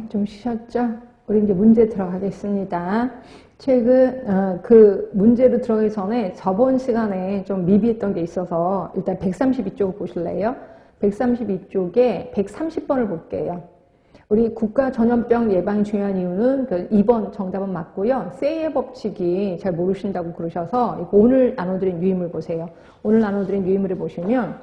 좀 쉬셨죠? 우리 이제 문제 들어가겠습니다. 최근 그 문제로 들어가기 전에 저번 시간에 좀 미비했던 게 있어서 일단 132쪽을 보실래요? 132쪽에 130번을 볼게요. 우리 국가 전염병 예방이 중요한 이유는 그 2번 정답은 맞고요. 세이의 법칙이 잘 모르신다고 그러셔서 오늘 나눠드린 유인물 보세요. 오늘 나눠드린 유인물을 보시면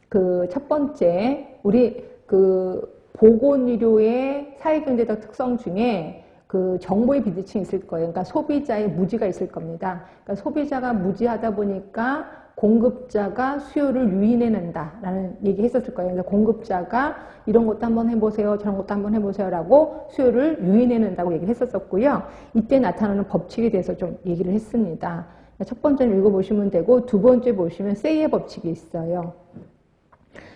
그 첫 번째 우리 그 보건의료의 사회경제적 특성 중에 그 정보의 비대칭이 있을 거예요. 그러니까 소비자의 무지가 있을 겁니다. 그러니까 소비자가 무지하다 보니까 공급자가 수요를 유인해낸다라는 얘기 했었을 거예요. 그래서 공급자가 이런 것도 한번 해보세요, 저런 것도 한번 해보세요라고 수요를 유인해낸다고 얘기를 했었고요. 이때 나타나는 법칙에 대해서 좀 얘기를 했습니다. 첫 번째는 읽어보시면 되고 두 번째 보시면 세이의 법칙이 있어요.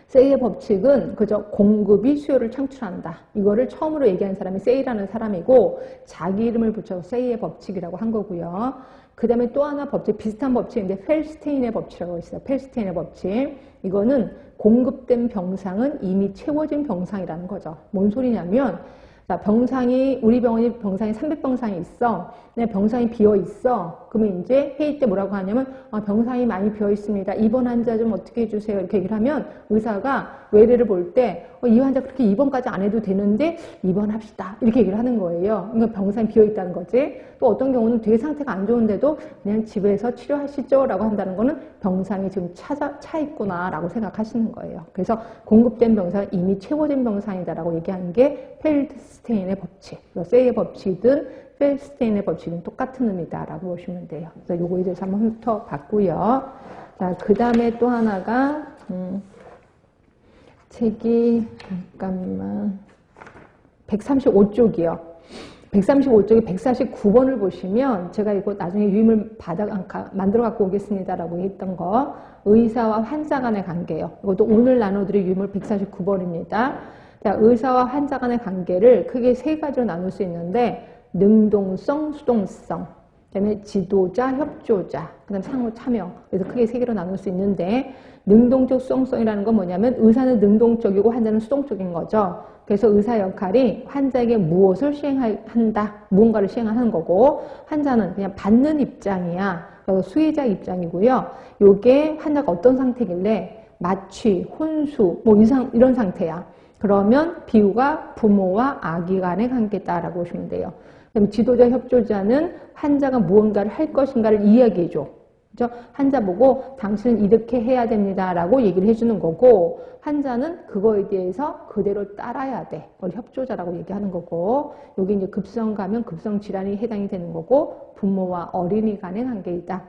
세이의 법칙은 그저 공급이 수요를 창출한다. 이거를 처음으로 얘기한 사람이 세이라는 사람이고 자기 이름을 붙여서 세이의 법칙이라고 한 거고요. 그 다음에 또 하나 법칙, 비슷한 법칙인데 펠스테인의 법칙이라고 있어요. 펠스테인의 법칙. 이거는 공급된 병상은 이미 채워진 병상이라는 거죠. 뭔 소리냐면 자, 병상이 우리 병원이 병상이 300병상이 있어. 근데 병상이 비어 있어. 그러면 이제 회의 때 뭐라고 하냐면 병상이 많이 비어 있습니다. 입원 환자 좀 어떻게 해주세요. 이렇게 얘기를 하면 의사가 외래를 볼 때 이 환자 그렇게 입원까지 안 해도 되는데 입원합시다. 이렇게 얘기를 하는 거예요. 그러니까 병상이 비어 있다는 거지. 또 어떤 경우는 되게 상태가 안 좋은데도 그냥 집에서 치료하시죠 라고 한다는 거는 병상이 지금 차 있구나 라고 생각하시는 거예요. 그래서 공급된 병상은 이미 채워진 병상이다라고 얘기하는 게 펠스테인의 법칙. 세이의 법칙이든 펠스테인의 법칙은 똑같은 의미다라고 보시면 돼요. 그래서 요거에 대해서 한번 훑어봤고요. 자, 그 다음에 또 하나가 책이 잠깐만 135쪽이요. 135쪽에 149번을 보시면 제가 이거 나중에 유임을 만들어 갖고 오겠습니다라고 했던 거 의사와 환자 간의 관계예요. 이것도 오늘 나눠드릴 유임을 149번입니다. 자, 의사와 환자 간의 관계를 크게 세 가지로 나눌 수 있는데 능동성, 수동성, 그다음에 지도자, 협조자, 그다음 상호 참여. 그래서 크게 세 개로 나눌 수 있는데 능동적, 수동성이라는 건 뭐냐면 의사는 능동적이고 환자는 수동적인 거죠. 그래서 의사 역할이 환자에게 무엇을 시행한다, 무언가를 시행하는 거고 환자는 그냥 받는 입장이야. 그래서 수혜자 입장이고요. 요게 환자가 어떤 상태길래 마취, 혼수, 뭐 이런 상태야. 그러면 비유가 부모와 아기 간의 관계다라고 보시면 돼요. 그럼 지도자, 협조자는 환자가 무언가를 할 것인가를 이야기해줘. 그죠? 환자 보고 당신은 이렇게 해야 됩니다라고 얘기를 해주는 거고 환자는 그거에 대해서 그대로 따라야 돼. 그걸 협조자라고 얘기하는 거고 여기 이제 급성 감염, 급성 질환이 해당이 되는 거고 부모와 어린이 간의 관계이다.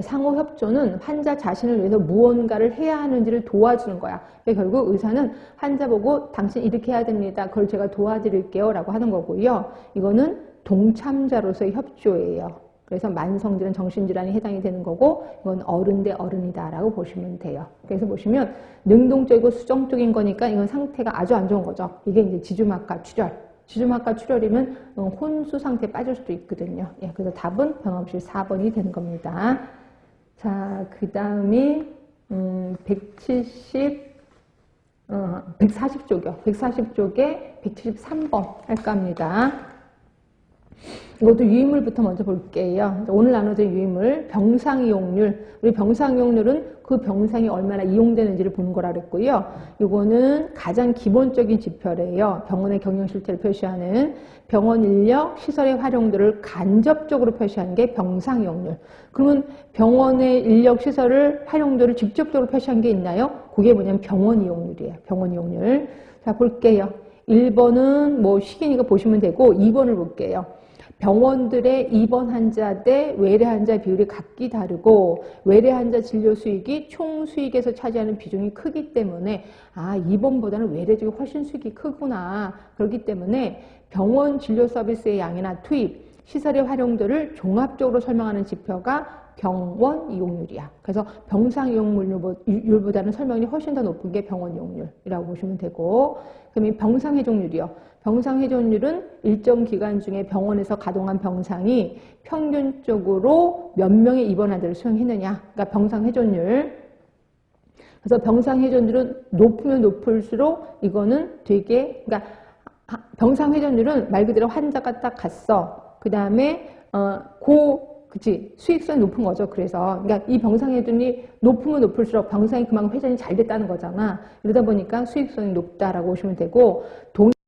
상호 협조는 환자 자신을 위해서 무언가를 해야 하는지를 도와주는 거야. 결국 의사는 환자 보고 당신 이렇게 해야 됩니다. 그걸 제가 도와드릴게요 라고 하는 거고요. 이거는 동참자로서의 협조예요. 그래서 만성질환, 정신질환이 해당이 되는 거고 이건 어른 대 어른이다 라고 보시면 돼요. 그래서 보시면 능동적이고 수정적인 거니까 이건 상태가 아주 안 좋은 거죠. 이게 이제 지주막과 출혈. 지주막과 출혈이면 혼수 상태에 빠질 수도 있거든요. 예, 그래서 답은 변함없이 4번이 되는 겁니다. 자, 그 다음이 140쪽이요. 140쪽에 173번 할까 합니다. 이것도 유인물부터 먼저 볼게요. 오늘 나눠진 유인물, 병상이용률. 우리 병상이용률은 그 병상이 얼마나 이용되는지를 보는 거라 그랬고요. 이거는 가장 기본적인 지표래요. 병원의 경영 실태를 표시하는 병원 인력, 시설의 활용도를 간접적으로 표시하는 게 병상이용률. 그러면 병원의 인력, 시설을 활용도를 직접적으로 표시한 게 있나요? 그게 뭐냐면 병원 이용률이에요. 병원 이용률. 자, 볼게요. 1번은 뭐 시기니까 보시면 되고 2번을 볼게요. 병원들의 입원 환자 대 외래 환자 비율이 각기 다르고 외래 환자 진료 수익이 총 수익에서 차지하는 비중이 크기 때문에 입원보다는 외래 쪽이 훨씬 수익이 크구나. 그렇기 때문에 병원 진료 서비스의 양이나 투입, 시설의 활용도를 종합적으로 설명하는 지표가 병원 이용률이야. 그래서 병상 이용률보다는 설명이 훨씬 더 높은 게 병원 이용률이라고 보시면 되고 그럼 이 병상 회전율이요. 병상 회전율은 일정 기간 중에 병원에서 가동한 병상이 평균적으로 몇 명의 입원 환자를 수용했느냐. 그러니까 병상 회전율. 그래서 병상 회전율은 높으면 높을수록 이거는 되게 그러니까 병상 회전율은 말 그대로 환자가 딱 갔어. 그 다음에 그치, 수익성이 높은 거죠. 그러니까 이 병상 회전이 높으면 높을수록 병상이 그만큼 회전이 잘 됐다는 거잖아. 이러다 보니까 수익성이 높다라고 보시면 되고,